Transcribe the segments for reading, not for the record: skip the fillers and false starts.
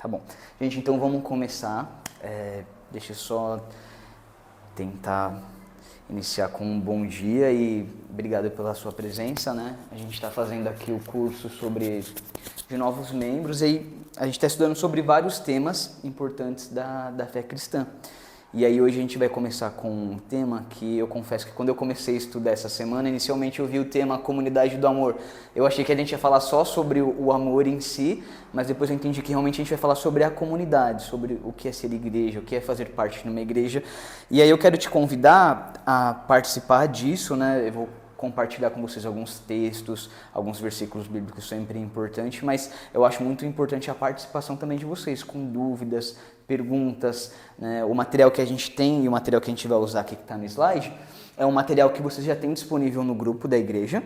Tá bom. Gente, então vamos começar. Deixa eu só tentar iniciar com um bom dia e obrigado pela sua presença, né? A gente está fazendo aqui o curso de novos membros e a gente está estudando sobre vários temas importantes da fé cristã. E aí hoje a gente vai começar com um tema que eu confesso que quando eu comecei a estudar essa semana, inicialmente eu vi o tema Comunidade do Amor. Eu achei que a gente ia falar só sobre o amor em si, mas depois eu entendi que realmente a gente vai falar sobre a comunidade, sobre o que é ser igreja, o que é fazer parte de uma igreja. E aí eu quero te convidar a participar disso, né? Eu vou compartilhar com vocês alguns textos, alguns versículos bíblicos, sempre importante, mas eu acho muito importante a participação também de vocês, com dúvidas, perguntas, né? O material que a gente tem e o material que a gente vai usar aqui que está no slide é um material que vocês já têm disponível no grupo da igreja.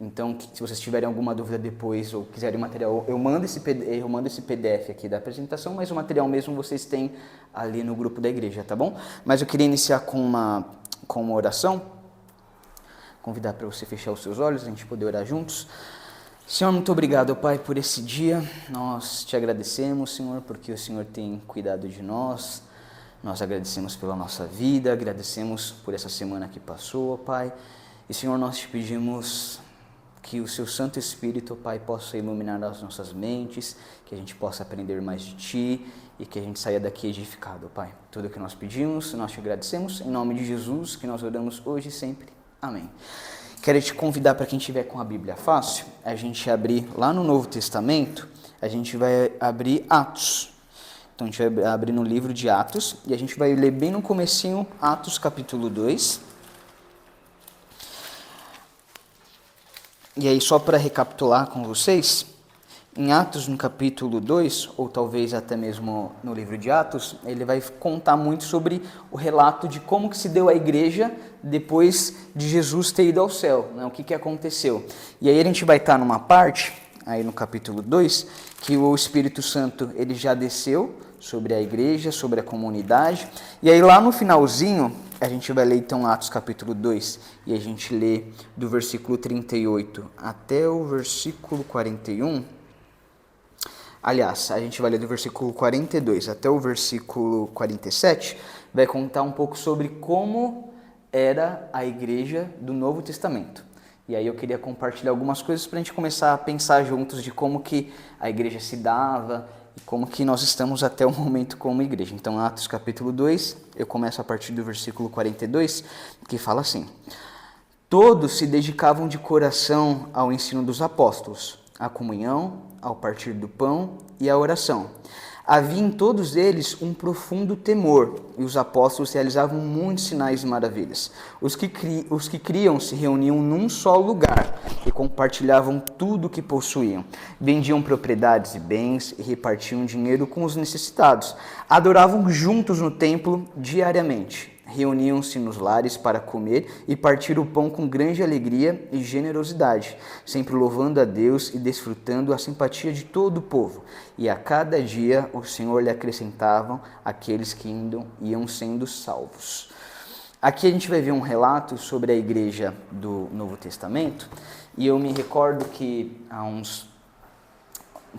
Então, se vocês tiverem alguma dúvida depois ou quiserem material, eu mando esse PDF aqui da apresentação, mas o material mesmo vocês têm ali no grupo da igreja, tá bom? Mas eu queria iniciar com uma oração. Convidar para você fechar os seus olhos, a gente poder orar juntos. Senhor, muito obrigado, Pai, por esse dia. Nós te agradecemos, Senhor, porque o Senhor tem cuidado de nós. Nós agradecemos pela nossa vida, agradecemos por essa semana que passou, Pai. E, Senhor, nós te pedimos que o seu Santo Espírito, Pai, possa iluminar as nossas mentes, que a gente possa aprender mais de Ti e que a gente saia daqui edificado, Pai. Tudo o que nós pedimos, nós te agradecemos. Em nome de Jesus, que nós oramos hoje e sempre. Amém. Quero te convidar para quem tiver com a Bíblia fácil, a gente abrir lá no Novo Testamento, a gente vai abrir Atos. Então a gente vai abrir no livro de Atos e a gente vai ler bem no comecinho Atos capítulo 2. E aí só para recapitular com vocês, em Atos no capítulo 2, ou talvez até mesmo no livro de Atos, ele vai contar muito sobre o relato de como que se deu a igreja depois de Jesus ter ido ao céu, né? O que aconteceu. E aí a gente vai estar numa parte, aí no capítulo 2, que o Espírito Santo ele já desceu sobre a igreja, sobre a comunidade, e aí lá no finalzinho, a gente vai ler então Atos capítulo 2, e a gente lê do versículo 38 até o versículo 41. Aliás, a gente vai ler do versículo 42 até o versículo 47, vai contar um pouco sobre como era a igreja do Novo Testamento. E aí eu queria compartilhar algumas coisas para a gente começar a pensar juntos de como que a igreja se dava e como que nós estamos até o momento como igreja. Então, Atos capítulo 2, eu começo a partir do versículo 42, que fala assim: Todos se dedicavam de coração ao ensino dos apóstolos, à comunhão, ao partir do pão e à oração. Havia em todos eles um profundo temor, e os apóstolos realizavam muitos sinais e maravilhas. Os que criam se reuniam num só lugar e compartilhavam tudo o que possuíam. Vendiam propriedades e bens e repartiam dinheiro com os necessitados. Adoravam juntos no templo diariamente. Reuniam-se nos lares para comer e partir o pão com grande alegria e generosidade, sempre louvando a Deus e desfrutando a simpatia de todo o povo. E a cada dia o Senhor lhe acrescentavam aqueles que iam sendo salvos. Aqui a gente vai ver um relato sobre a igreja do Novo Testamento, e eu me recordo que há uns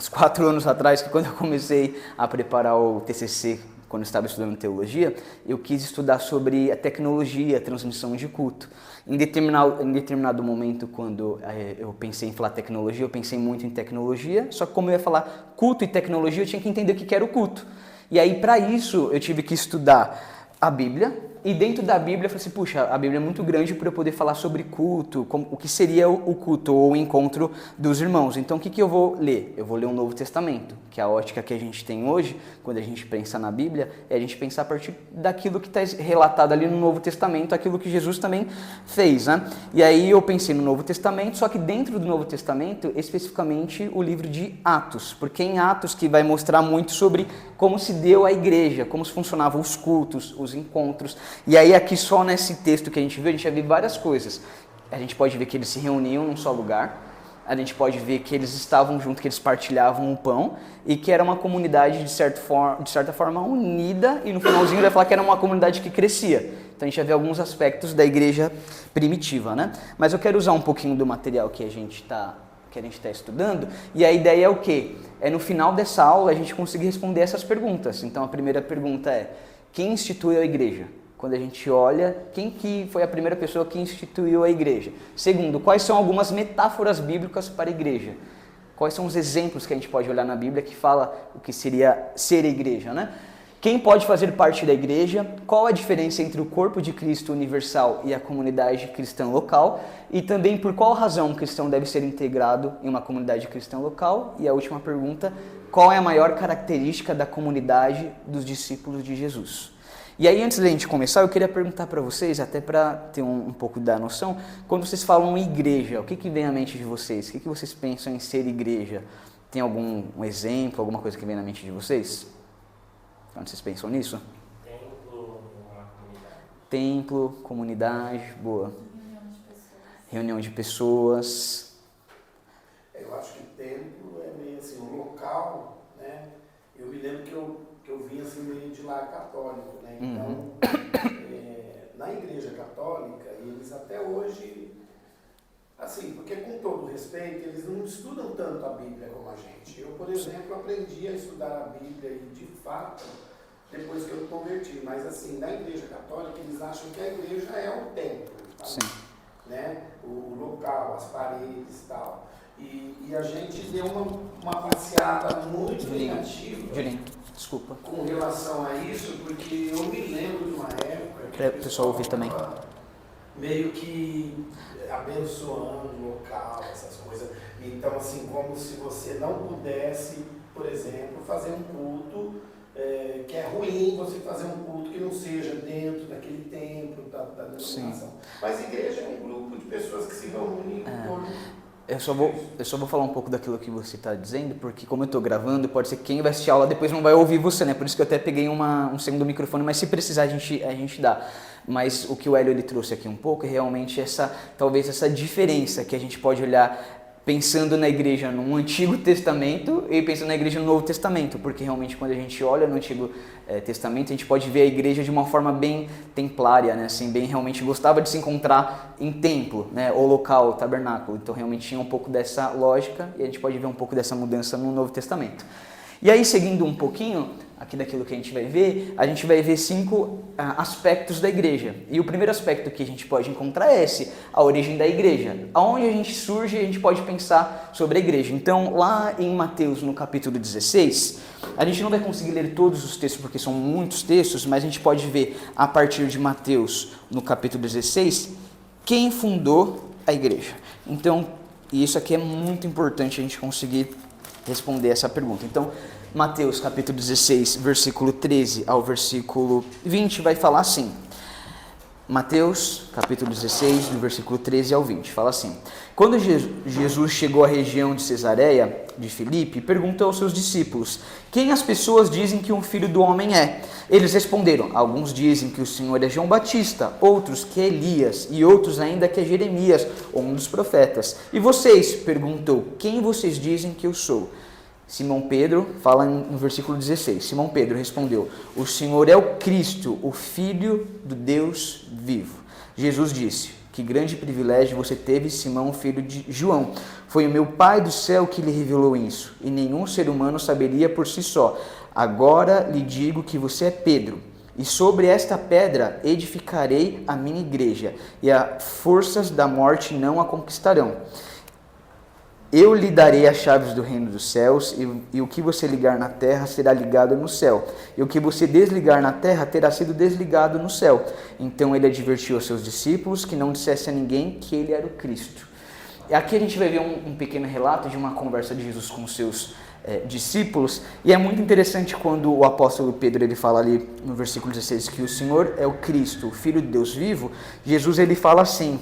4 anos atrás, que quando eu comecei a preparar o TCC, quando eu estava estudando teologia, eu quis estudar sobre a tecnologia, a transmissão de culto. Em determinado momento, quando eu pensei em falar tecnologia, eu pensei muito em tecnologia, só que como eu ia falar culto e tecnologia, eu tinha que entender o que era o culto. E aí, para isso, eu tive que estudar a Bíblia, e dentro da Bíblia eu falei assim, puxa, a Bíblia é muito grande para eu poder falar sobre culto, o que seria o culto ou o encontro dos irmãos. Então o que eu vou ler? Eu vou ler o Novo Testamento, que é a ótica que a gente tem hoje, quando a gente pensa na Bíblia, é a gente pensar a partir daquilo que está relatado ali no Novo Testamento, aquilo que Jesus também fez, né? E aí eu pensei no Novo Testamento, só que dentro do Novo Testamento, especificamente o livro de Atos, porque é em Atos que vai mostrar muito sobre como se deu a igreja, como funcionavam os cultos, os encontros. E aí aqui só nesse texto que a gente viu, a gente vai ver várias coisas. A gente pode ver que eles se reuniam num só lugar, a gente pode ver que eles estavam juntos, que eles partilhavam o pão, e que era uma comunidade de certa forma unida, e no finalzinho vai falar que era uma comunidade que crescia. Então a gente vai ver alguns aspectos da igreja primitiva, né? Mas eu quero usar um pouquinho do material que a gente está que a gente está estudando, e a ideia é o quê? É no final dessa aula a gente conseguir responder essas perguntas. Então a primeira pergunta é: quem instituiu a igreja? Quando a gente olha, quem que foi a primeira pessoa que instituiu a igreja? Segundo, quais são algumas metáforas bíblicas para a igreja? Quais são os exemplos que a gente pode olhar na Bíblia que fala o que seria ser a igreja, né? Quem pode fazer parte da igreja? Qual a diferença entre o corpo de Cristo universal e a comunidade cristã local? E também por qual razão um cristão deve ser integrado em uma comunidade cristã local? E a última pergunta: qual é a maior característica da comunidade dos discípulos de Jesus? E aí, antes da gente começar, eu queria perguntar para vocês, até para ter um pouco da noção, quando vocês falam igreja, o que vem à mente de vocês? O que vocês pensam em ser igreja? Tem algum exemplo, alguma coisa que vem na mente de vocês? Quando vocês pensam nisso? Templo, uma comunidade. Templo, comunidade, boa. Reunião de pessoas. Eu acho que templo é meio assim, um local, né? Eu me lembro que eu vim assim meio de lar católico, né? Então, na igreja católica, eles até hoje, assim, porque com todo respeito, eles não estudam tanto a Bíblia como a gente. Eu, por exemplo, aprendi a estudar a Bíblia e, de fato, depois que eu me converti, mas assim, na igreja católica, eles acham que a igreja é o templo, tá? Sim. Né? O local, as paredes e tal. E a gente deu uma passeada muito negativa desculpa. com relação a isso, porque eu me lembro de uma época que O pessoal ouvir também. Meio que abençoando o local, essas coisas. Então, assim, como se você não pudesse, por exemplo, fazer um culto, que é ruim você fazer um culto que não seja dentro daquele templo, da denominação. Mas a igreja é um grupo de pessoas que se reúnem em torno. Eu só vou falar um pouco daquilo que você está dizendo, porque como eu estou gravando, pode ser que quem vai assistir a aula depois não vai ouvir você, né? Por isso que eu até peguei um segundo microfone, mas se precisar a gente dá. Mas o que o Hélio ele trouxe aqui um pouco é realmente talvez essa diferença que a gente pode olhar pensando na igreja no Antigo Testamento e pensando na igreja no Novo Testamento, porque realmente quando a gente olha no Antigo Testamento, a gente pode ver a igreja de uma forma bem templária, né? Assim, bem realmente gostava de se encontrar em templo, né? Ou local, tabernáculo. Então realmente tinha um pouco dessa lógica e a gente pode ver um pouco dessa mudança no Novo Testamento. E aí, seguindo um pouquinho aqui daquilo que a gente vai ver 5 aspectos da igreja. E o primeiro aspecto que a gente pode encontrar é a origem da igreja. Aonde a gente surge, a gente pode pensar sobre a igreja. Então, lá em Mateus, no capítulo 16, a gente não vai conseguir ler todos os textos, porque são muitos textos, mas a gente pode ver, a partir de Mateus, no capítulo 16, quem fundou a igreja. Então, e isso aqui é muito importante a gente conseguir responder essa pergunta. Então, Mateus capítulo 16, versículo 13 ao versículo 20 vai falar assim. Mateus capítulo 16, do versículo 13 ao 20, fala assim: Quando Jesus chegou à região de Cesareia de Filipe, perguntou aos seus discípulos: Quem as pessoas dizem que o Filho do Homem é? Eles responderam: Alguns dizem que o Senhor é João Batista, outros que é Elias, e outros ainda que é Jeremias, ou um dos profetas. E vocês? Perguntou: Quem vocês dizem que eu sou? Simão Pedro fala no versículo 16. Simão Pedro respondeu: O Senhor é o Cristo, o Filho do Deus vivo. Jesus disse: Que grande privilégio você teve, Simão, filho de João. Foi o meu Pai do céu que lhe revelou isso, e nenhum ser humano saberia por si só. Agora lhe digo que você é Pedro, e sobre esta pedra edificarei a minha igreja, e as forças da morte não a conquistarão. Eu lhe darei as chaves do reino dos céus, e o que você ligar na terra será ligado no céu, e o que você desligar na terra terá sido desligado no céu. Então ele advertiu aos seus discípulos que não dissesse a ninguém que ele era o Cristo. E aqui a gente vai ver um pequeno relato de uma conversa de Jesus com os seus discípulos, e é muito interessante quando o apóstolo Pedro ele fala ali no versículo 16 que o Senhor é o Cristo, o Filho de Deus vivo. Jesus ele fala assim,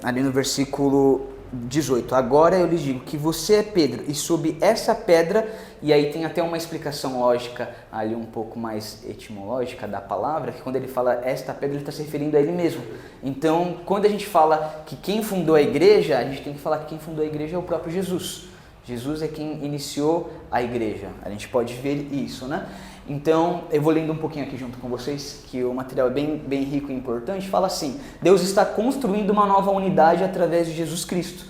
ali no versículo 18: Agora eu lhes digo que você é Pedro, e sob essa pedra, e aí tem até uma explicação lógica ali um pouco mais etimológica da palavra, que quando ele fala esta pedra, ele está se referindo a ele mesmo. Então, quando a gente fala que quem fundou a igreja, a gente tem que falar que quem fundou a igreja é o próprio Jesus. Jesus é quem iniciou a igreja. A gente pode ver isso, né? Então, eu vou lendo um pouquinho aqui junto com vocês, que o material é bem rico e importante. Fala assim: Deus está construindo uma nova unidade através de Jesus Cristo.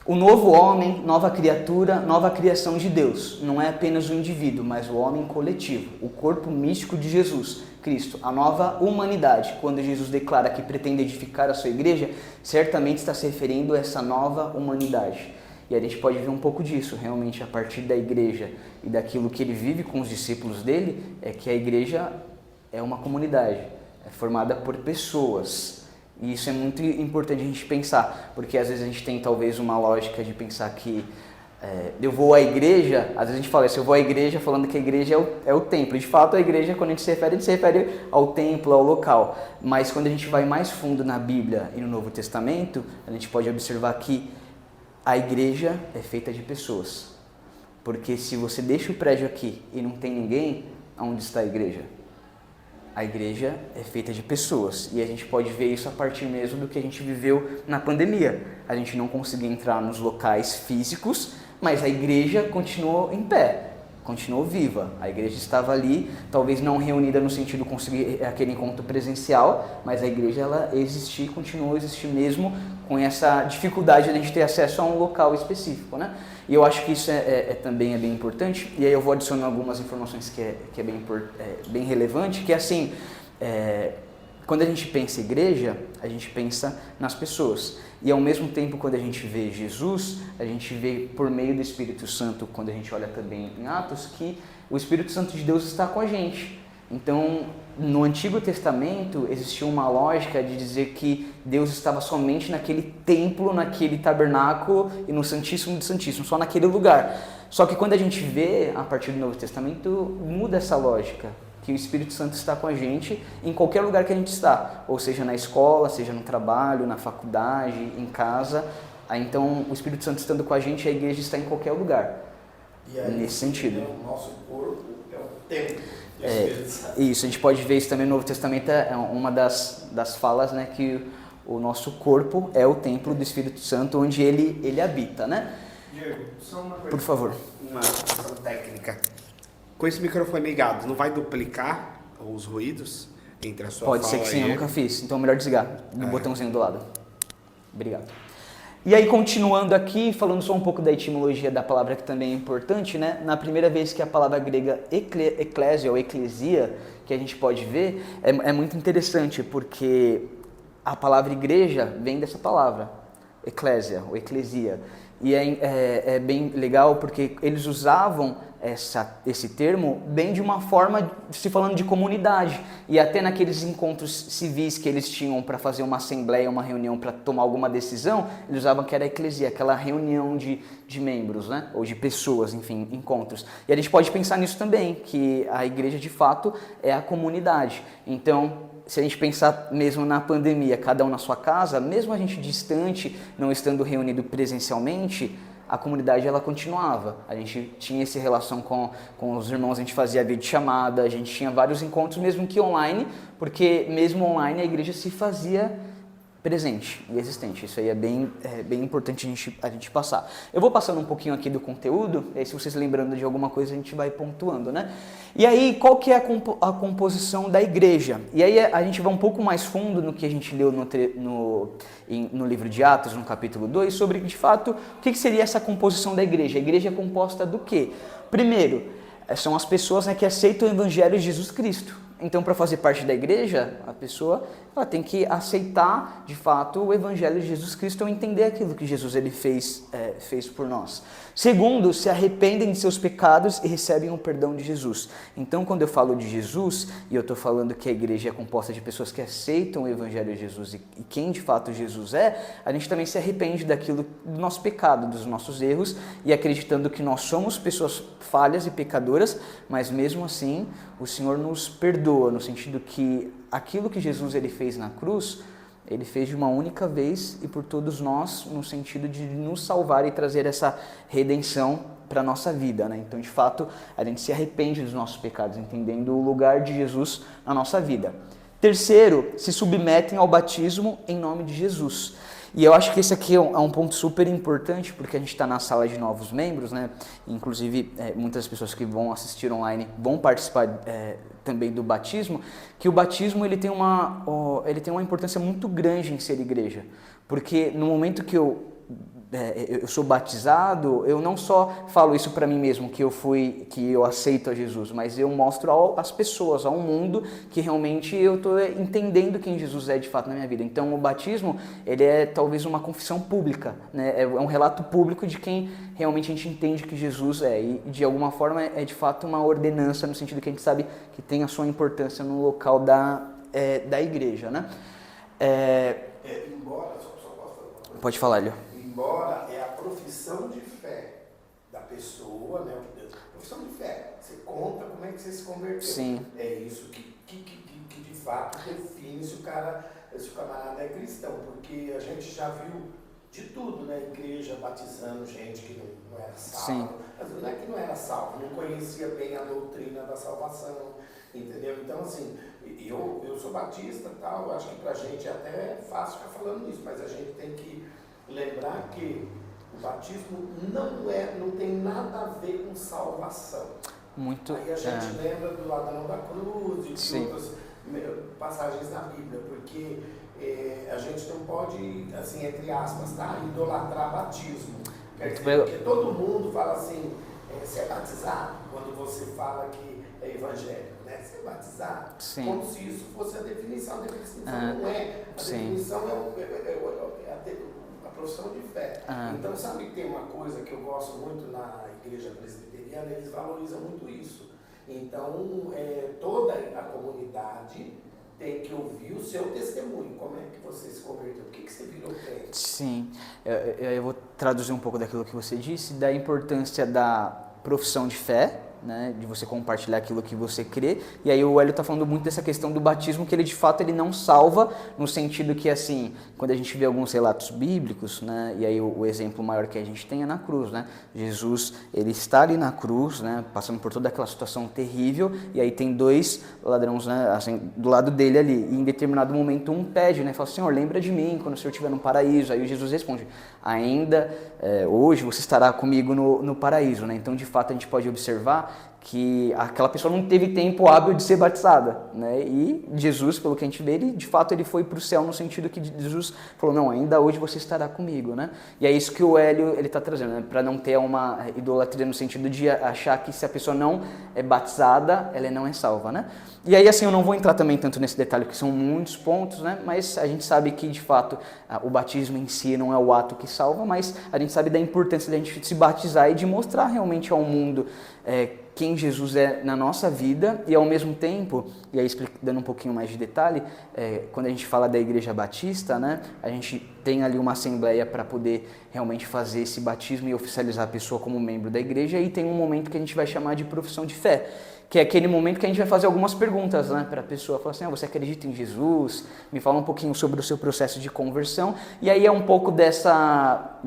O novo homem, nova criatura, nova criação de Deus. Não é apenas o indivíduo, mas o homem coletivo, o corpo místico de Jesus Cristo, a nova humanidade. Quando Jesus declara que pretende edificar a sua igreja, certamente está se referindo a essa nova humanidade. E a gente pode ver um pouco disso, realmente, a partir da igreja e daquilo que ele vive com os discípulos dele, é que a igreja é uma comunidade, é formada por pessoas. E isso é muito importante a gente pensar, porque às vezes a gente tem talvez uma lógica de pensar que eu vou à igreja, às vezes a gente fala assim, eu vou à igreja falando que a igreja é o templo. De fato, a igreja, quando a gente se refere ao templo, ao local. Mas quando a gente vai mais fundo na Bíblia e no Novo Testamento, a gente pode observar que a igreja é feita de pessoas. Porque se você deixa o prédio aqui e não tem ninguém, onde está a igreja? A igreja é feita de pessoas. E a gente pode ver isso a partir mesmo do que a gente viveu na pandemia. A gente não conseguia entrar nos locais físicos, mas a igreja continuou em pé, continuou viva. A igreja estava ali, talvez não reunida no sentido de conseguir aquele encontro presencial, mas a igreja ela existia e continuou a existir mesmo com essa dificuldade de a gente ter acesso a um local específico, né? E eu acho que isso também é bem importante, e aí eu vou adicionar algumas informações que é bem relevante, que é assim, quando a gente pensa em igreja, a gente pensa nas pessoas. E ao mesmo tempo, quando a gente vê Jesus, a gente vê por meio do Espírito Santo, quando a gente olha também em Atos, que o Espírito Santo de Deus está com a gente. Então, no Antigo Testamento, existia uma lógica de dizer que Deus estava somente naquele templo, naquele tabernáculo e no Santíssimo do Santíssimo, só naquele lugar. Só que quando a gente vê, a partir do Novo Testamento, muda essa lógica, que o Espírito Santo está com a gente em qualquer lugar que a gente está, ou seja na escola, seja no trabalho, na faculdade, em casa. Então, o Espírito Santo estando com a gente, a igreja está em qualquer lugar, e aí, nesse sentido. O nosso corpo é o templo. Isso, a gente pode ver isso também no Novo Testamento, é uma das falas, né, que o nosso corpo é o templo do Espírito Santo, onde ele habita, né? Diego, só uma coisa. Por favor. Uma questão técnica. Com esse microfone ligado, não vai duplicar os ruídos entre a sua Pode fala ser que sim, e eu ele? nunca fiz, então é melhor desligar no botãozinho do lado. Obrigado. E aí, continuando aqui, falando só um pouco da etimologia da palavra, que também é importante, né? Na primeira vez que a palavra grega eclésia ou eclesia, que a gente pode ver, é muito interessante, porque a palavra igreja vem dessa palavra, eclésia ou eclesia. E é bem legal porque eles usavam esse termo bem de uma forma, se falando de comunidade. E até naqueles encontros civis que eles tinham para fazer uma assembleia, uma reunião para tomar alguma decisão, eles usavam que era a eclesia, aquela reunião de membros, né? Ou de pessoas, enfim, encontros. E a gente pode pensar nisso também, que a igreja de fato é a comunidade. Então, se a gente pensar mesmo na pandemia, cada um na sua casa, mesmo a gente distante, não estando reunido presencialmente, a comunidade ela continuava. A gente tinha essa relação com os irmãos, a gente fazia videochamada, a gente tinha vários encontros, mesmo que online, porque mesmo online a igreja se fazia presente e existente. Isso aí é bem importante a gente passar. Eu vou passando um pouquinho aqui do conteúdo, e aí se vocês lembrando de alguma coisa a gente vai pontuando, né? E aí, qual que é a composição da igreja? E aí a gente vai um pouco mais fundo no que a gente leu no livro de Atos, no capítulo 2, sobre, de fato, o que seria essa composição da igreja. A igreja é composta do quê? Primeiro, são as pessoas, né, que aceitam o evangelho de Jesus Cristo. Então, para fazer parte da igreja, a pessoa ela tem que aceitar, de fato, o evangelho de Jesus Cristo ou entender aquilo que Jesus ele fez por nós. Segundo, se arrependem de seus pecados e recebem o perdão de Jesus. Então, quando eu falo de Jesus, e eu estou falando que a igreja é composta de pessoas que aceitam o evangelho de Jesus e quem de fato Jesus é, a gente também se arrepende do nosso pecado, dos nossos erros, e acreditando que nós somos pessoas falhas e pecadoras, mas mesmo assim o Senhor nos perdoa, no sentido que aquilo que Jesus ele fez na cruz, ele fez de uma única vez e por todos nós, no sentido de nos salvar e trazer essa redenção para a nossa vida, né? Então, de fato, a gente se arrepende dos nossos pecados, entendendo o lugar de Jesus na nossa vida. Terceiro, se submetem ao batismo em nome de Jesus. E eu acho que esse aqui é um ponto super importante, porque a gente está na sala de novos membros, né? Inclusive, muitas pessoas que vão assistir online vão participar também do batismo, que o batismo ele tem uma importância muito grande em ser igreja, porque no momento que eu sou batizado, eu não só falo isso para mim mesmo, que eu aceito a Jesus, mas eu mostro às pessoas, ao mundo, que realmente eu estou entendendo quem Jesus é de fato na minha vida. Então o batismo, ele é talvez uma confissão pública, né? É um relato público de quem realmente a gente entende que Jesus é, e de alguma forma é de fato uma ordenança, no sentido que a gente sabe que tem a sua importância no local da igreja, né? Embora, só posso falar uma coisa? Pode falar, Lio. Embora é a profissão de fé da pessoa, né? Profissão de fé. Você conta como é que você se converteu. Sim. É isso que de fato define se o camarada é cristão, porque a gente já viu de tudo, né? Igreja batizando gente que não era salva. Sim. Mas não é que não era salvo, não conhecia bem a doutrina da salvação, entendeu? Então, assim, eu sou batista e tal, acho que pra gente é até fácil ficar falando isso, mas a gente tem que lembrar que o batismo não tem nada a ver com salvação. Muito. Aí a gente lembra do ladrão da cruz e de outras passagens na Bíblia, porque a gente não pode, assim, entre aspas, tá, idolatrar batismo. Quer dizer, porque todo mundo fala assim, você é batizado, quando você fala que é evangélico, né? Você é batizado, Sim. como se isso fosse a definição. A definição não é. A definição é a profissão de fé. Então, sabe que tem uma coisa que eu gosto muito na igreja presbiteriana, eles valorizam muito isso. Então, toda a comunidade tem que ouvir o seu testemunho. Como é que você se converteu? Por que você virou crente? Sim, eu vou traduzir um pouco daquilo que você disse, da importância da profissão de fé, né, de você compartilhar aquilo que você crê. E aí o Hélio está falando muito dessa questão do batismo, que ele de fato ele não salva, no sentido que, assim, quando a gente vê alguns relatos bíblicos, né, e aí o exemplo maior que a gente tem é na cruz, né? Jesus, ele está ali na cruz, né, passando por toda aquela situação terrível, e aí tem dois ladrões, né, assim, do lado dele ali, e em determinado momento um pede, né, fala: Senhor, lembra de mim quando o Senhor estiver no paraíso. Aí Jesus responde: ainda hoje você estará comigo no paraíso, né? Então, de fato, a gente pode observar que aquela pessoa não teve tempo hábil de ser batizada, né? E Jesus, pelo que a gente vê, ele, de fato, ele foi para o céu no sentido que Jesus falou: não, ainda hoje você estará comigo, né? E é isso que o Hélio ele está trazendo, né? Para não ter uma idolatria no sentido de achar que se a pessoa não é batizada, ela não é salva, né? E aí, assim, eu não vou entrar também tanto nesse detalhe, porque são muitos pontos, né? Mas a gente sabe que, de fato, o batismo em si não é o ato que salva, mas a gente sabe da importância de a gente se batizar e de mostrar realmente ao mundo quem Jesus é na nossa vida. E ao mesmo tempo, e aí dando um pouquinho mais de detalhe, quando a gente fala da Igreja Batista, né, a gente tem ali uma assembleia para poder realmente fazer esse batismo e oficializar a pessoa como membro da igreja, e tem um momento que a gente vai chamar de profissão de fé, que é aquele momento que a gente vai fazer algumas perguntas, né, para a pessoa. Falar assim: você acredita em Jesus? Me fala um pouquinho sobre o seu processo de conversão. E aí é um pouco dessa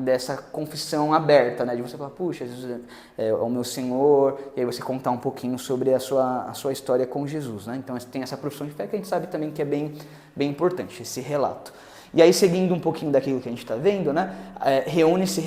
confissão aberta, né, de você falar: puxa, Jesus é o meu Senhor, e aí você contar um pouquinho sobre a sua história com Jesus, né? Então tem essa profissão de fé que a gente sabe também que é bem importante, esse relato. E aí, seguindo um pouquinho daquilo que a gente está vendo, né, reúne-se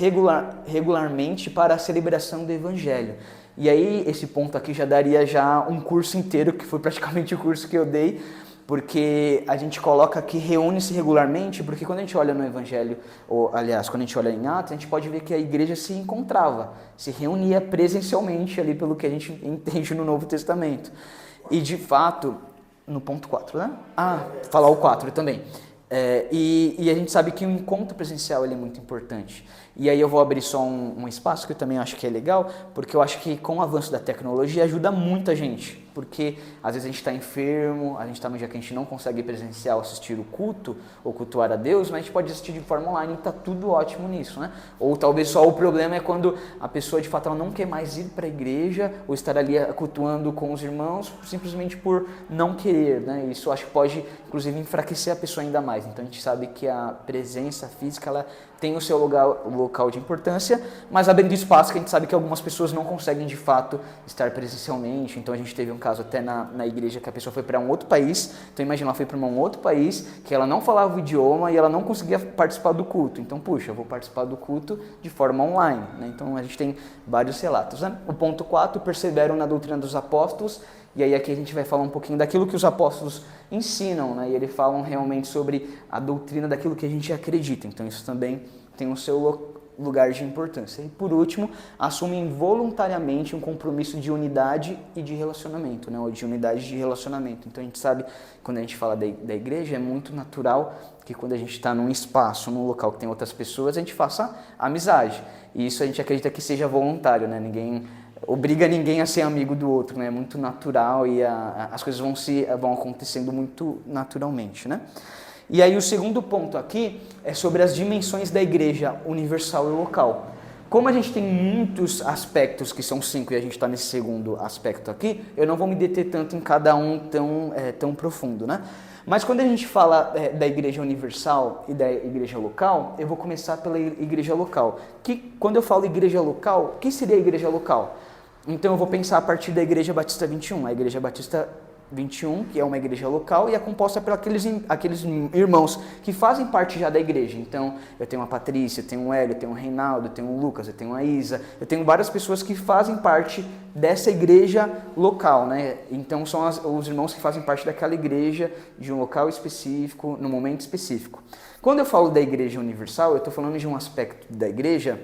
regularmente para a celebração do Evangelho. E aí, esse ponto aqui já daria um curso inteiro, que foi praticamente o curso que eu dei, porque a gente coloca aqui reúne-se regularmente, porque quando a gente olha no Evangelho, ou aliás, quando a gente olha em Atos, a gente pode ver que a igreja se encontrava, se reunia presencialmente ali, pelo que a gente entende no Novo Testamento. E de fato, no ponto 4, né? Falar o 4 também. E a gente sabe que o encontro presencial ele é muito importante. E aí eu vou abrir só um espaço que eu também acho que é legal, porque eu acho que com o avanço da tecnologia ajuda muita gente. Porque às vezes a gente está enfermo, a gente está num dia que a gente não consegue ir presencial assistir o culto, ou cultuar a Deus, mas a gente pode assistir de forma online e está tudo ótimo nisso, né? Ou talvez só o problema é quando a pessoa de fato ela não quer mais ir para a igreja ou estar ali cultuando com os irmãos simplesmente por não querer, né? Isso eu acho que pode inclusive enfraquecer a pessoa ainda mais. Então a gente sabe que a presença física ela tem o seu local de importância, mas abrindo espaço que a gente sabe que algumas pessoas não conseguem de fato estar presencialmente. Então a gente teve um caso até na igreja que a pessoa foi para um outro país, então imagina, ela foi para um outro país, que ela não falava o idioma e ela não conseguia participar do culto, então puxa, eu vou participar do culto de forma online, né? Então a gente tem vários relatos, né? O ponto 4, perseveram na doutrina dos apóstolos, e aí aqui a gente vai falar um pouquinho daquilo que os apóstolos ensinam, né? E eles falam realmente sobre a doutrina daquilo que a gente acredita, então isso também tem o seu lugar de importância. E por último, assumem voluntariamente um compromisso de unidade e de relacionamento, né? Ou de unidade de relacionamento. Então a gente sabe, quando a gente fala da igreja, é muito natural que quando a gente está num espaço, num local que tem outras pessoas, a gente faça amizade. E isso a gente acredita que seja voluntário, né? Ninguém obriga ninguém a ser amigo do outro, né? É muito natural e as coisas vão acontecendo muito naturalmente, né? E aí o segundo ponto aqui é sobre as dimensões da igreja universal e local. Como a gente tem muitos aspectos, que são 5, e a gente está nesse segundo aspecto aqui, eu não vou me deter tanto em cada um tão profundo, né? Mas quando a gente fala da igreja universal e da igreja local, eu vou começar pela igreja local. Quando eu falo igreja local, o que seria a igreja local? Então eu vou pensar a partir da Igreja Batista 21. A Igreja Batista 21, que é uma igreja local, e é composta por aqueles irmãos que fazem parte já da igreja. Então, eu tenho a Patrícia, eu tenho o Hélio, eu tenho o Reinaldo, eu tenho o Lucas, eu tenho a Isa, eu tenho várias pessoas que fazem parte dessa igreja local, né? Então, são os irmãos que fazem parte daquela igreja, de um local específico, no momento específico. Quando eu falo da igreja universal, eu estou falando de um aspecto da igreja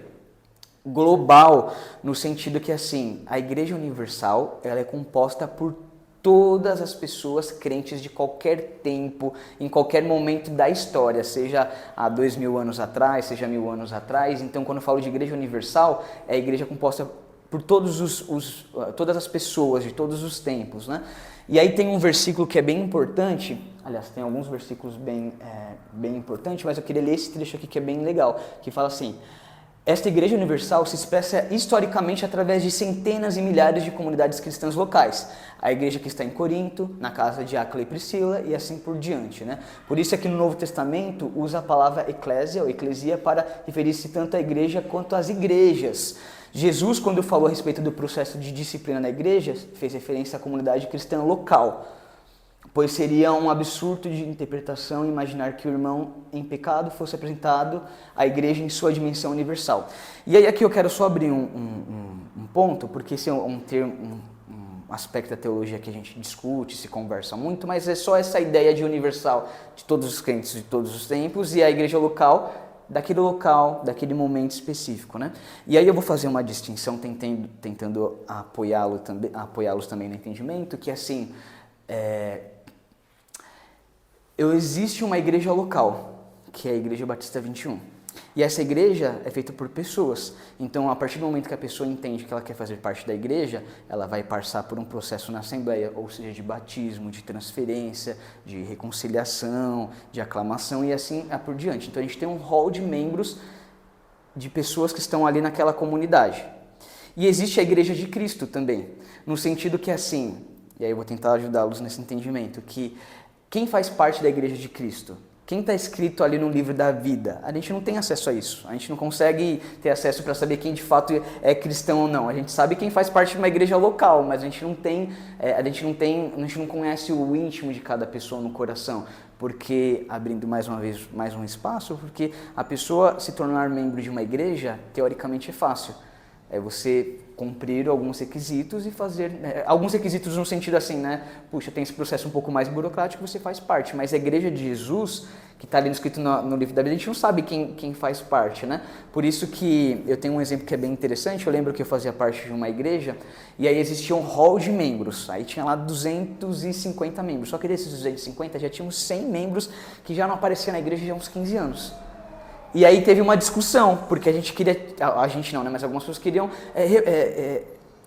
global, no sentido que, assim, a igreja universal, ela é composta por todas as pessoas crentes de qualquer tempo, em qualquer momento da história, seja há 2000 anos atrás, seja 1000 anos atrás. Então, quando eu falo de igreja universal, é a igreja composta por todas as pessoas de todos os tempos, né? E aí tem um versículo que é bem importante, aliás, tem alguns versículos bem importantes, mas eu queria ler esse trecho aqui que é bem legal, que fala assim: esta igreja universal se expressa historicamente através de centenas e milhares de comunidades cristãs locais. A igreja que está em Corinto, na casa de Áquila e Priscila e assim por diante, né? Por isso é que no Novo Testamento usa a palavra eclésia ou eclesia para referir-se tanto à igreja quanto às igrejas. Jesus, quando falou a respeito do processo de disciplina na igreja, fez referência à comunidade cristã local, pois seria um absurdo de interpretação imaginar que o irmão em pecado fosse apresentado à igreja em sua dimensão universal. E aí aqui eu quero só abrir um ponto, porque esse é um aspecto da teologia que a gente discute, se conversa muito, mas é só essa ideia de universal de todos os crentes de todos os tempos e a igreja local, daquele momento específico, né? E aí eu vou fazer uma distinção tentando apoiá-los também no entendimento, que assim, existe uma igreja local, que é a Igreja Batista 21. E essa igreja é feita por pessoas. Então, a partir do momento que a pessoa entende que ela quer fazer parte da igreja, ela vai passar por um processo na Assembleia, ou seja, de batismo, de transferência, de reconciliação, de aclamação e assim por diante. Então, a gente tem um hall de membros, de pessoas que estão ali naquela comunidade. E existe a Igreja de Cristo também, no sentido que assim, e aí eu vou tentar ajudá-los nesse entendimento, que quem faz parte da Igreja de Cristo? Quem está escrito ali no livro da vida? A gente não tem acesso a isso. A gente não consegue ter acesso para saber quem de fato é cristão ou não. A gente sabe quem faz parte de uma igreja local, mas a gente não conhece o íntimo de cada pessoa no coração. Porque, abrindo mais uma vez mais um espaço, porque a pessoa se tornar membro de uma igreja, teoricamente é fácil. É você cumprir alguns requisitos e fazer... alguns requisitos no sentido assim, né? Puxa, tem esse processo um pouco mais burocrático, você faz parte. Mas a Igreja de Jesus, que está ali escrito no livro da Bíblia, a gente não sabe quem faz parte, né? Por isso que eu tenho um exemplo que é bem interessante. Eu lembro que eu fazia parte de uma igreja e aí existia um hall de membros. Aí tinha lá 250 membros. Só que desses 250 já tínhamos 100 membros que já não apareciam na igreja já há uns 15 anos. E aí teve uma discussão, porque a gente não, né, mas algumas pessoas queriam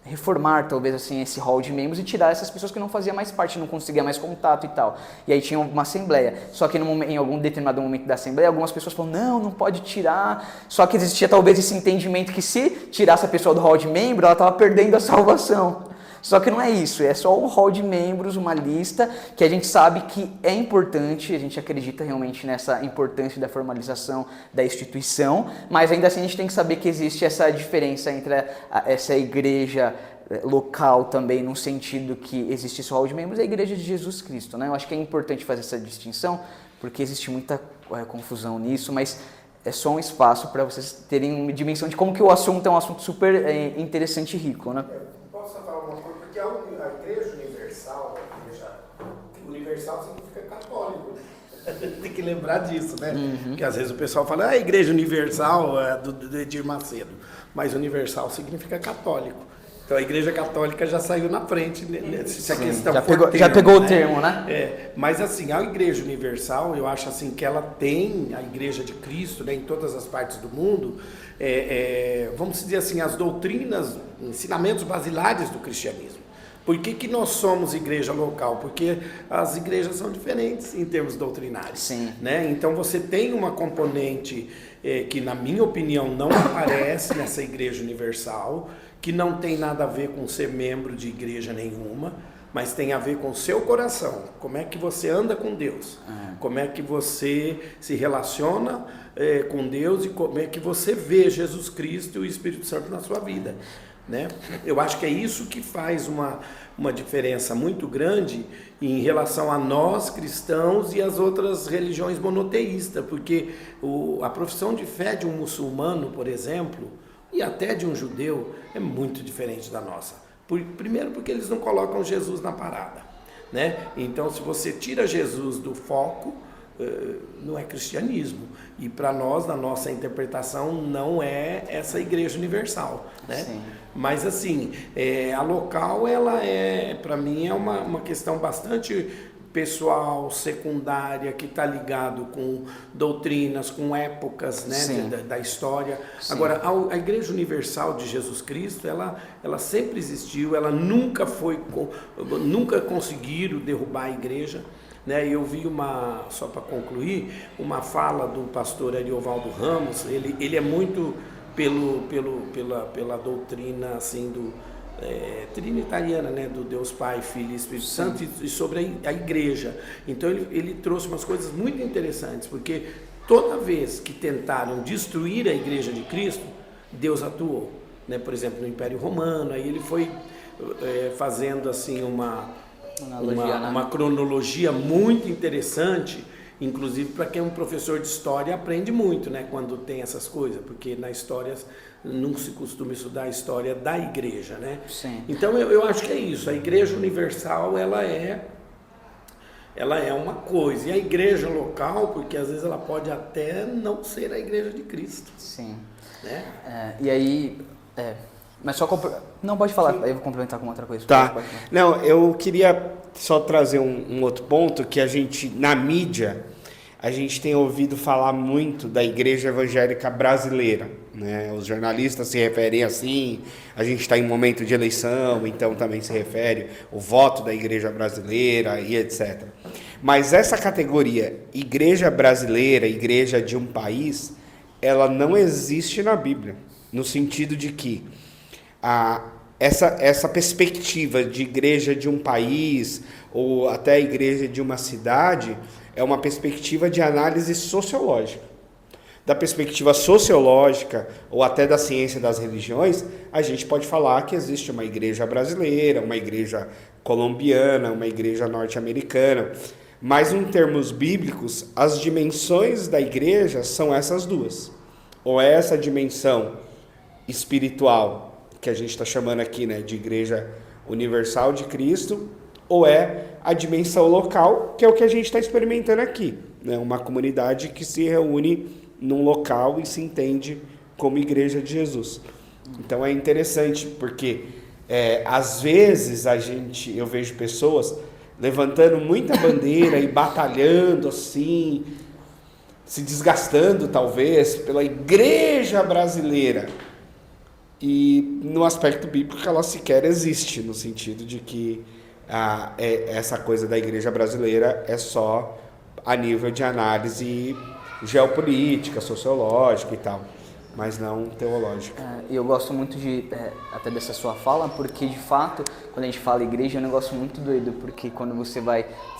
reformar, talvez assim, esse hall de membros e tirar essas pessoas que não faziam mais parte, não conseguiam mais contato e tal. E aí tinha uma assembleia. Só que em algum determinado momento da assembleia, algumas pessoas falaram, não pode tirar. Só que existia talvez esse entendimento que se tirasse a pessoa do hall de membro, ela estava perdendo a salvação. Só que não é isso, é só um hall de membros, uma lista que a gente sabe que é importante, a gente acredita realmente nessa importância da formalização da instituição, mas ainda assim a gente tem que saber que existe essa diferença entre essa igreja local também, no sentido que existe só hall de membros, é a Igreja de Jesus Cristo, né? Eu acho que é importante fazer essa distinção, porque existe muita confusão nisso, mas é só um espaço para vocês terem uma dimensão de como que o assunto é um assunto super interessante e rico, né? Posso falar uma coisa? Porque a Igreja Universal, universal significa católico. Tem que lembrar disso, né? Porque às vezes o pessoal fala, a Igreja Universal é do Edir Macedo, mas universal significa católico. Então a Igreja Católica já saiu na frente, se a questão já pegou o termo, né? Mas assim, a Igreja Universal, eu acho assim que ela tem, a Igreja de Cristo, né, em todas as partes do mundo, vamos dizer assim, as doutrinas, ensinamentos basilares do cristianismo. Por que nós somos igreja local? Porque as igrejas são diferentes em termos doutrinários. Sim. Né? Então você tem uma componente que, na minha opinião, não aparece nessa Igreja Universal, que não tem nada a ver com ser membro de igreja nenhuma, mas tem a ver com o seu coração. Como é que você anda com Deus? Como é que você se relaciona com Deus e como é que você vê Jesus Cristo e o Espírito Santo na sua vida? Né? Eu acho que é isso que faz uma diferença muito grande em relação a nós cristãos e as outras religiões monoteístas, porque a profissão de fé de um muçulmano, por exemplo, e até de um judeu, é muito diferente da nossa. Primeiro porque eles não colocam Jesus na parada, né? Então, se você tira Jesus do foco, não é cristianismo. E para nós, na nossa interpretação, não é essa Igreja Universal, né? Sim. Mas assim, a local, ela para mim, é uma questão bastante pessoal, secundária, que está ligado com doutrinas, com épocas, né, da história. Sim. Agora, a Igreja Universal de Jesus Cristo, ela sempre existiu, ela nunca conseguiram derrubar a igreja. Né? Eu vi só para concluir, uma fala do pastor Ariovaldo Ramos. Ele é muito pela doutrina assim trinitariana, né, do Deus Pai, Filho e Espírito Santo, e sobre a igreja. Então ele trouxe umas coisas muito interessantes, porque toda vez que tentaram destruir a Igreja de Cristo, Deus atuou, né? Por exemplo, no Império Romano, aí ele foi fazendo assim uma cronologia muito interessante, inclusive para quem é um professor de história aprende muito, né, quando tem essas coisas, porque na história não se costuma estudar a história da igreja, né? Sim. Então eu acho que é isso, a Igreja Universal ela é uma coisa, e a igreja local, porque às vezes ela pode até não ser a Igreja de Cristo. Sim. Né? E aí... Mas só... Não, pode falar, aí eu vou complementar com outra coisa. Tá. Não, eu queria só trazer um outro ponto, que a gente, na mídia, a gente tem ouvido falar muito da Igreja Evangélica Brasileira, né? Os jornalistas se referem assim, a gente está em momento de eleição, então também se refere o voto da Igreja Brasileira e etc. Mas essa categoria, Igreja Brasileira, Igreja de um país, ela não existe na Bíblia, no sentido de que essa perspectiva de igreja de um país ou até igreja de uma cidade é uma perspectiva de análise sociológica. Da perspectiva sociológica ou até da ciência das religiões, a gente pode falar que existe uma igreja brasileira, uma igreja colombiana, uma igreja norte-americana. Mas em termos bíblicos, as dimensões da igreja são essas duas. Ou é essa dimensão espiritual, que a gente está chamando aqui, né, de Igreja Universal de Cristo, ou é a dimensão local, que é o que a gente está experimentando aqui, né, uma comunidade que se reúne num local e se entende como Igreja de Jesus. Então é interessante, porque às vezes eu vejo pessoas levantando muita bandeira e batalhando assim, se desgastando talvez pela igreja brasileira. E no aspecto bíblico ela sequer existe, no sentido de que essa coisa da igreja brasileira é só a nível de análise geopolítica, sociológica e tal. mas não teológica. E eu gosto muito até dessa sua fala, porque de fato, quando a gente fala igreja, é um negócio muito doido, porque quando você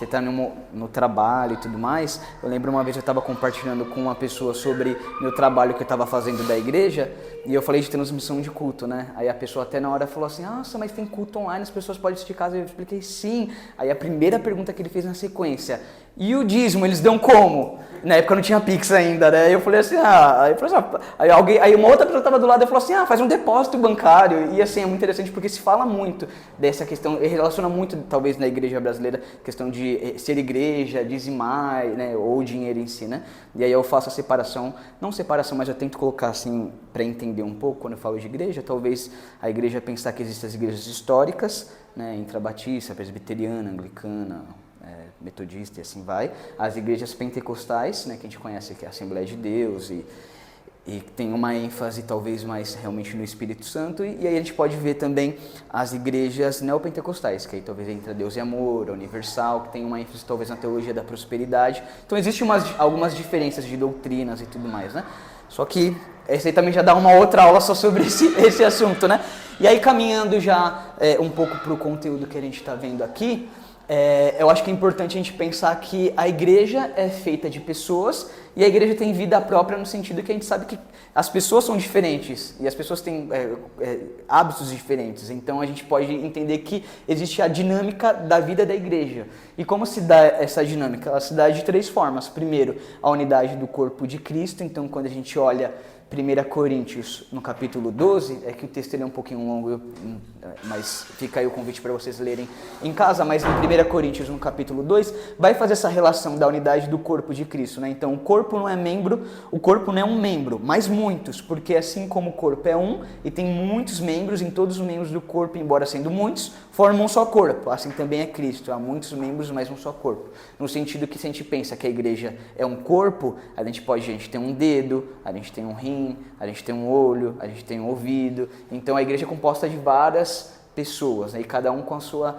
está no trabalho e tudo mais, eu lembro uma vez eu estava compartilhando com uma pessoa sobre meu trabalho que eu estava fazendo da igreja, e eu falei de transmissão de culto, né? Aí a pessoa até na hora falou assim, nossa, mas tem culto online, as pessoas podem assistir de casa, eu expliquei sim. Aí a primeira pergunta que ele fez na sequência, e o dízimo, eles dão como? Na época não tinha Pix ainda, né? Aí eu falei assim, aí uma outra pessoa estava do lado e falou assim, faz um depósito bancário. E assim, é muito interessante porque se fala muito dessa questão, relaciona muito, talvez, na igreja brasileira, questão de ser igreja, dizimar, né? Ou dinheiro em si, né? E aí eu faço a separação, não separação, mas eu tento colocar assim, para entender um pouco, quando eu falo de igreja, talvez a igreja pensar que existem as igrejas históricas, né? Intrabatista, presbiteriana, anglicana, metodista e assim vai, as igrejas pentecostais, né, que a gente conhece que é a Assembleia de Deus e tem uma ênfase talvez mais realmente no Espírito Santo, e aí a gente pode ver também as igrejas neopentecostais, que aí talvez entra Deus e Amor, a Universal, que tem uma ênfase talvez na teologia da prosperidade. Então existem algumas diferenças de doutrinas e tudo mais, né? Só que esse aí também já dá uma outra aula só sobre esse assunto, né? E aí caminhando já um pouco para o conteúdo que a gente está vendo aqui, eu acho que é importante a gente pensar que a igreja é feita de pessoas e a igreja tem vida própria no sentido que a gente sabe que as pessoas são diferentes e as pessoas têm hábitos diferentes. Então a gente pode entender que existe a dinâmica da vida da igreja. E como se dá essa dinâmica? Ela se dá de 3 formas. Primeiro, a unidade do corpo de Cristo. Então quando a gente olha 1 Coríntios, no capítulo 12, é que o texto ele é um pouquinho longo, mas fica aí o convite para vocês lerem em casa, mas em 1 Coríntios, no capítulo 2, vai fazer essa relação da unidade do corpo de Cristo, né? Então, o corpo não é membro, o corpo não é um membro, mas muitos, porque assim como o corpo é um e tem muitos membros, em todos os membros do corpo, embora sendo muitos, formam um só corpo, assim também é Cristo, há muitos membros, mas um só corpo. No sentido que se a gente pensa que a igreja é um corpo, a gente tem um dedo, a gente tem um rim, a gente tem um olho, a gente tem um ouvido. Então a igreja é composta de várias pessoas, né? E cada um com a sua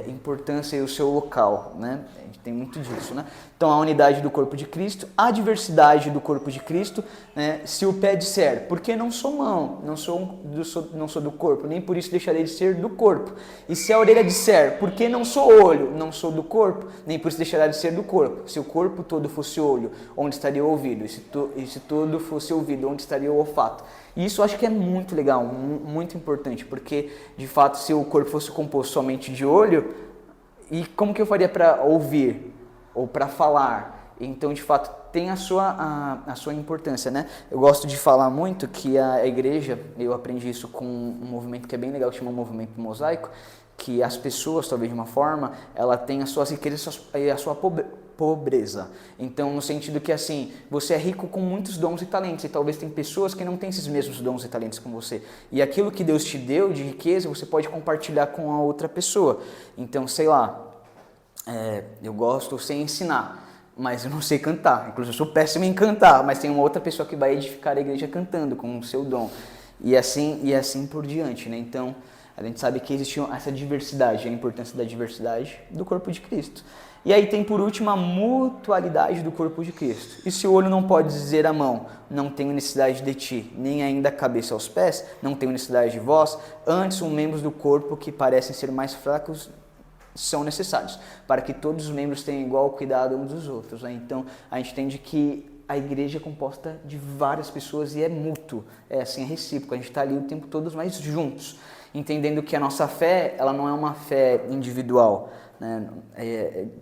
importância e o seu local, né? A gente tem muito disso, né? Então a unidade do corpo de Cristo, a diversidade do corpo de Cristo, né? Se o pé disser, porque não sou mão, não sou do corpo, nem por isso deixarei de ser do corpo. E se a orelha disser, porque não sou olho, não sou do corpo, nem por isso deixará de ser do corpo. Se o corpo todo fosse olho, onde estaria o ouvido? E se todo fosse ouvido, onde estaria o olfato? E isso eu acho que é muito legal, muito importante, porque de fato se o corpo fosse composto somente de olho, e como que eu faria para ouvir ou para falar? Então de fato tem a sua importância, né? Eu gosto de falar muito que a igreja, eu aprendi isso com um movimento que é bem legal, que chama Movimento Mosaico, que as pessoas, talvez de uma forma, ela tem as suas riquezas e a sua pobreza. Então, no sentido que, assim, você é rico com muitos dons e talentos, e talvez tem pessoas que não têm esses mesmos dons e talentos com você. E aquilo que Deus te deu de riqueza, você pode compartilhar com a outra pessoa. Então, sei lá, eu sei ensinar, mas eu não sei cantar. Inclusive, eu sou péssimo em cantar, mas tem uma outra pessoa que vai edificar a igreja cantando com o seu dom. E assim por diante, né? Então, a gente sabe que existe essa diversidade, a importância da diversidade do corpo de Cristo. E aí tem por último a mutualidade do corpo de Cristo. E se o olho não pode dizer à mão, não tenho necessidade de ti, nem ainda a cabeça aos pés, não tenho necessidade de vós, antes os membros do corpo que parecem ser mais fracos são necessários, para que todos os membros tenham igual cuidado uns dos outros, né? Então a gente entende que a igreja é composta de várias pessoas e é mútuo, é recíproco, a gente está ali o tempo todo mais juntos, entendendo que a nossa fé, ela não é uma fé individual, né?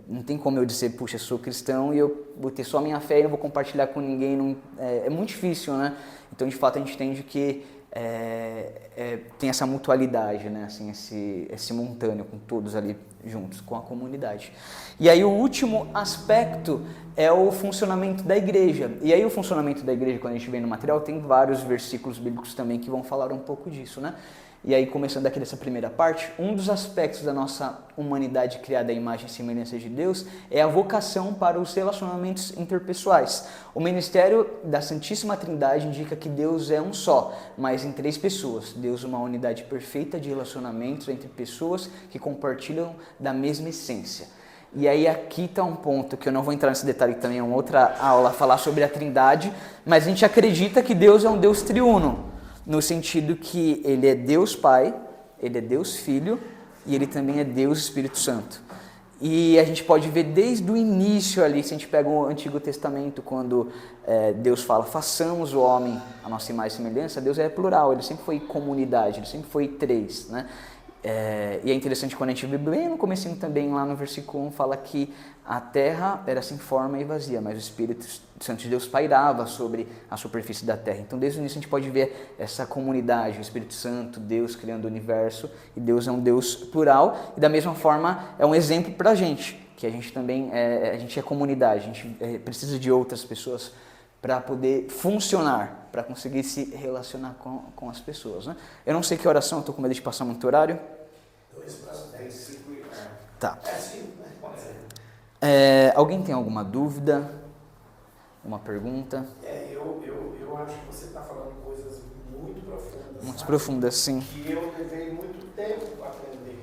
Não tem como eu dizer, puxa, eu sou cristão e eu vou ter só a minha fé e não vou compartilhar com ninguém, é muito difícil, né? Então, de fato, a gente entende que tem essa mutualidade, né? Assim, esse simultâneo com todos ali juntos, com a comunidade. E aí o último aspecto é o funcionamento da igreja. E aí o funcionamento da igreja, quando a gente vê no material, tem vários versículos bíblicos também que vão falar um pouco disso, né? E aí, começando aqui dessa primeira parte, um dos aspectos da nossa humanidade criada à imagem e semelhança de Deus é a vocação para os relacionamentos interpessoais. O ministério da Santíssima Trindade indica que Deus é um só, mas em 3 pessoas. Deus é uma unidade perfeita de relacionamentos entre pessoas que compartilham da mesma essência. E aí aqui está um ponto que eu não vou entrar nesse detalhe, que também é uma outra aula, falar sobre a Trindade, mas a gente acredita que Deus é um Deus triuno, no sentido que Ele é Deus Pai, Ele é Deus Filho e Ele também é Deus Espírito Santo. E a gente pode ver desde o início ali, se a gente pega o Antigo Testamento, quando Deus fala, façamos o homem a nossa imagem e semelhança, Deus é plural, Ele sempre foi comunidade, Ele sempre foi três, né? E é interessante quando a gente vê bem no comecinho também, lá no versículo 1, fala que a terra era sem forma e vazia, mas o Espírito Santo de Deus pairava sobre a superfície da terra. Então desde o início a gente pode ver essa comunidade, o Espírito Santo, Deus criando o universo, e Deus é um Deus plural, e da mesma forma é um exemplo para a gente, que a gente também a gente é comunidade, a gente precisa de outras pessoas para poder funcionar, para conseguir se relacionar com as pessoas, né? Eu não sei que oração, eu estou com medo de passar muito horário. 2:10, 5 e... Tá. Sim, né? Pode ser. Alguém tem alguma dúvida? Uma pergunta? Eu acho que você está falando coisas muito profundas. Muito sabe? profundas, sim. Que eu levei muito tempo para aprender.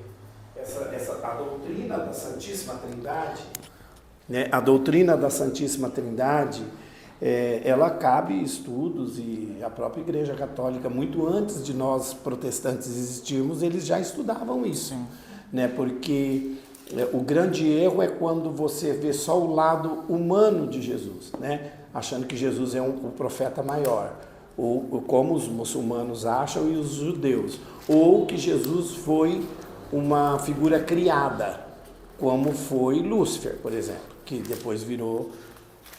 A doutrina da Santíssima Trindade, né? A doutrina da Santíssima Trindade, ela cabe estudos, e a própria Igreja Católica, muito antes de nós protestantes existirmos, eles já estudavam isso. Sim. Né? Porque o grande erro é quando você vê só o lado humano de Jesus, né? Achando que Jesus é o profeta maior, ou como os muçulmanos acham e os judeus, ou que Jesus foi uma figura criada, como foi Lúcifer, por exemplo, que depois virou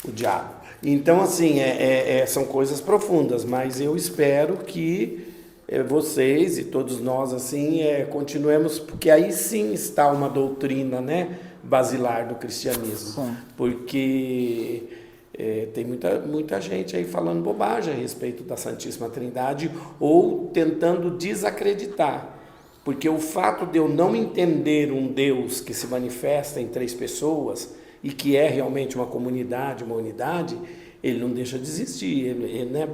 o diabo. Então, assim, são coisas profundas, mas eu espero que vocês e todos nós, assim, continuemos, porque aí sim está uma doutrina, né, basilar do cristianismo. Sim. Porque tem muita gente aí falando bobagem a respeito da Santíssima Trindade ou tentando desacreditar. Porque o fato de eu não entender um Deus que se manifesta em três pessoas e que é realmente uma comunidade, uma unidade, ele não deixa de existir, né?